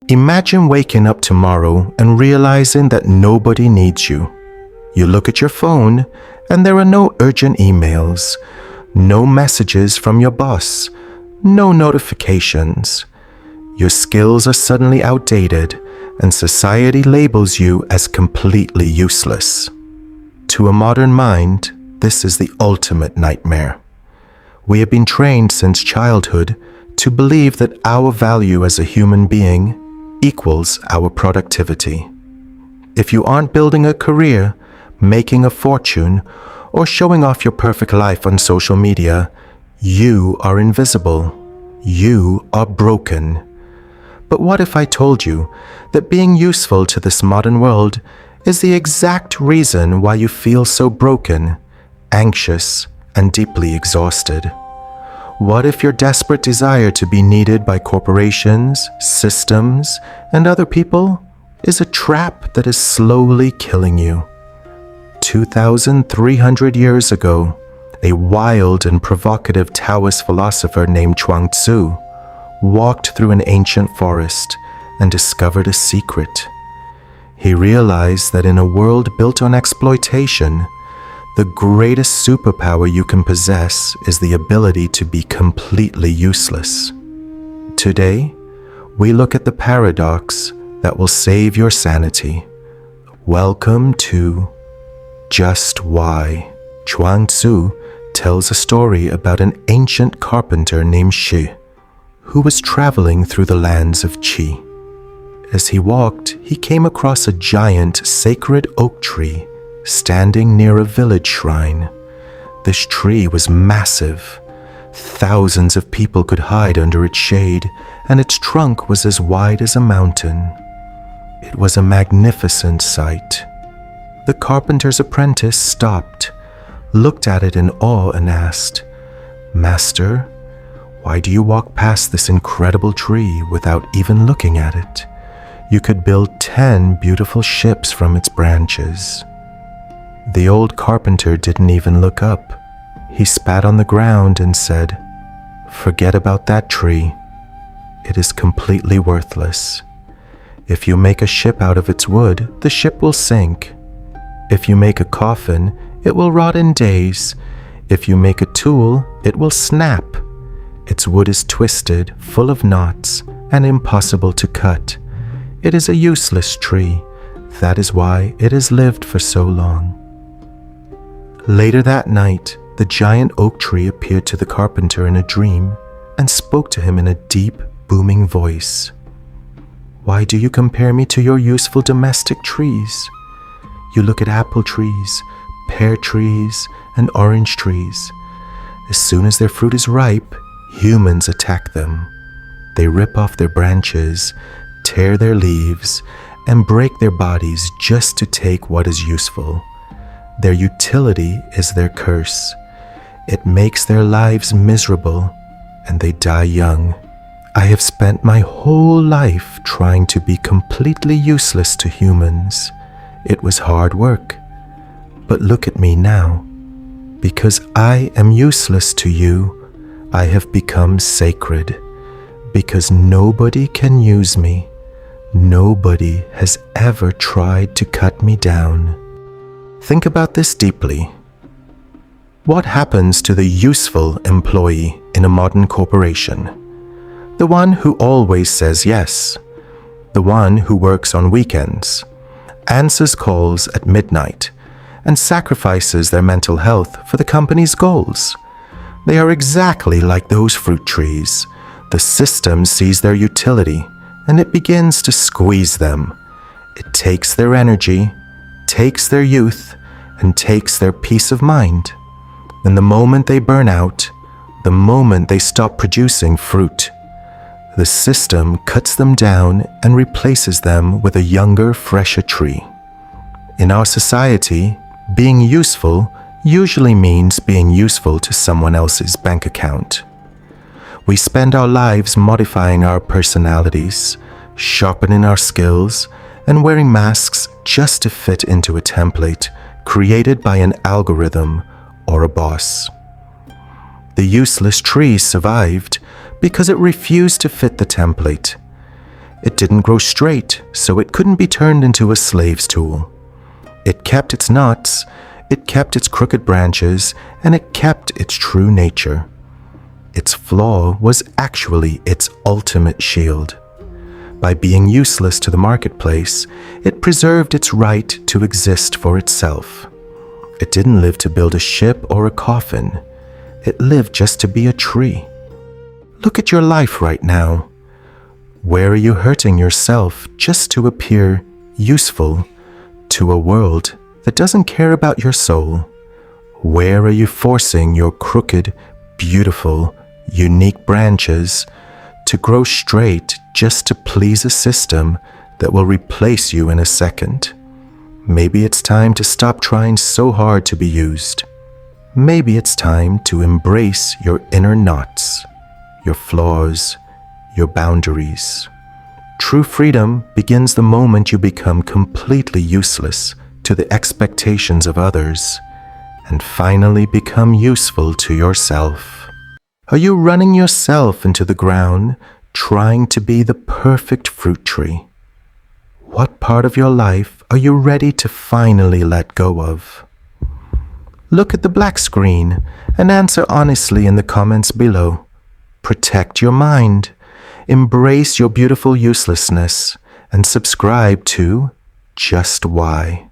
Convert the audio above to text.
Imagine waking up tomorrow and realizing that nobody needs you. You look at your phone and there are no urgent emails, no messages from your boss, no notifications. Your skills are suddenly outdated and society labels you as completely useless. To a modern mind, this is the ultimate nightmare. We have been trained since childhood to believe that our value as a human being equals our productivity. If you aren't building a career, making a fortune, or showing off your perfect life on social media, you are invisible. You are broken. But what if I told you that being useful to this modern world is the exact reason why you feel so broken, anxious, and deeply exhausted? What if your desperate desire to be needed by corporations, systems, and other people is a trap that is slowly killing you? 2,300 years ago, a wild and provocative Taoist philosopher named Chuang Tzu walked through an ancient forest and discovered a secret. He realized that in a world built on exploitation, the greatest superpower you can possess is the ability to be completely useless. Today, we look at the paradox that will save your sanity. Welcome to Just Why. Chuang Tzu tells a story about an ancient carpenter named Shi, who was traveling through the lands of Qi. As he walked, he came across a giant sacred oak tree standing near a village shrine. This tree was massive. Thousands of people could hide under its shade, and its trunk was as wide as a mountain. It was a magnificent sight. The carpenter's apprentice stopped, looked at it in awe, and asked, "Master, why do you walk past this incredible tree without even looking at it? You could build 10 beautiful ships from its branches." The old carpenter didn't even look up. He spat on the ground and said, "Forget about that tree. It is completely worthless. If you make a ship out of its wood, the ship will sink. If you make a coffin, it will rot in days. If you make a tool, it will snap. Its wood is twisted, full of knots, and impossible to cut. It is a useless tree. That is why it has lived for so long." Later that night, the giant oak tree appeared to the carpenter in a dream and spoke to him in a deep, booming voice. "Why do you compare me to your useful domestic trees? You look at apple trees, pear trees, and orange trees. As soon as their fruit is ripe, humans attack them. They rip off their branches, tear their leaves, and break their bodies just to take what is useful. Their utility is their curse. It makes their lives miserable, and they die young. I have spent my whole life trying to be completely useless to humans. It was hard work. But look at me now. Because I am useless to you, I have become sacred. Because nobody can use me. Nobody has ever tried to cut me down." Think about this deeply. What happens to the useful employee in a modern corporation? The one who always says yes. The one who works on weekends, answers calls at midnight, and sacrifices their mental health for the company's goals. They are exactly like those fruit trees. The system sees their utility, and it begins to squeeze them. It takes their energy, takes their youth, and takes their peace of mind. And the moment they burn out, the moment they stop producing fruit, the system cuts them down and replaces them with a younger, fresher tree. In our society, being useful usually means being useful to someone else's bank account. We spend our lives modifying our personalities, sharpening our skills, and wearing masks just to fit into a template created by an algorithm or a boss. The useless tree survived because it refused to fit the template. It didn't grow straight, so it couldn't be turned into a slave's tool. It kept its knots, it kept its crooked branches, and it kept its true nature. Its flaw was actually its ultimate shield. By being useless to the marketplace, it preserved its right to exist for itself. It didn't live to build a ship or a coffin. It lived just to be a tree. Look at your life right now. Where are you hurting yourself just to appear useful to a world that doesn't care about your soul? Where are you forcing your crooked, beautiful, unique branches to grow straight just to please a system that will replace you in a second? Maybe it's time to stop trying so hard to be used. Maybe it's time to embrace your inner knots, your flaws, your boundaries. True freedom begins the moment you become completely useless to the expectations of others and finally become useful to yourself. Are you running yourself into the ground, trying to be the perfect fruit tree? What part of your life are you ready to finally let go of? Look at the black screen and answer honestly in the comments below. Protect your mind, embrace your beautiful uselessness, and subscribe to Just Why.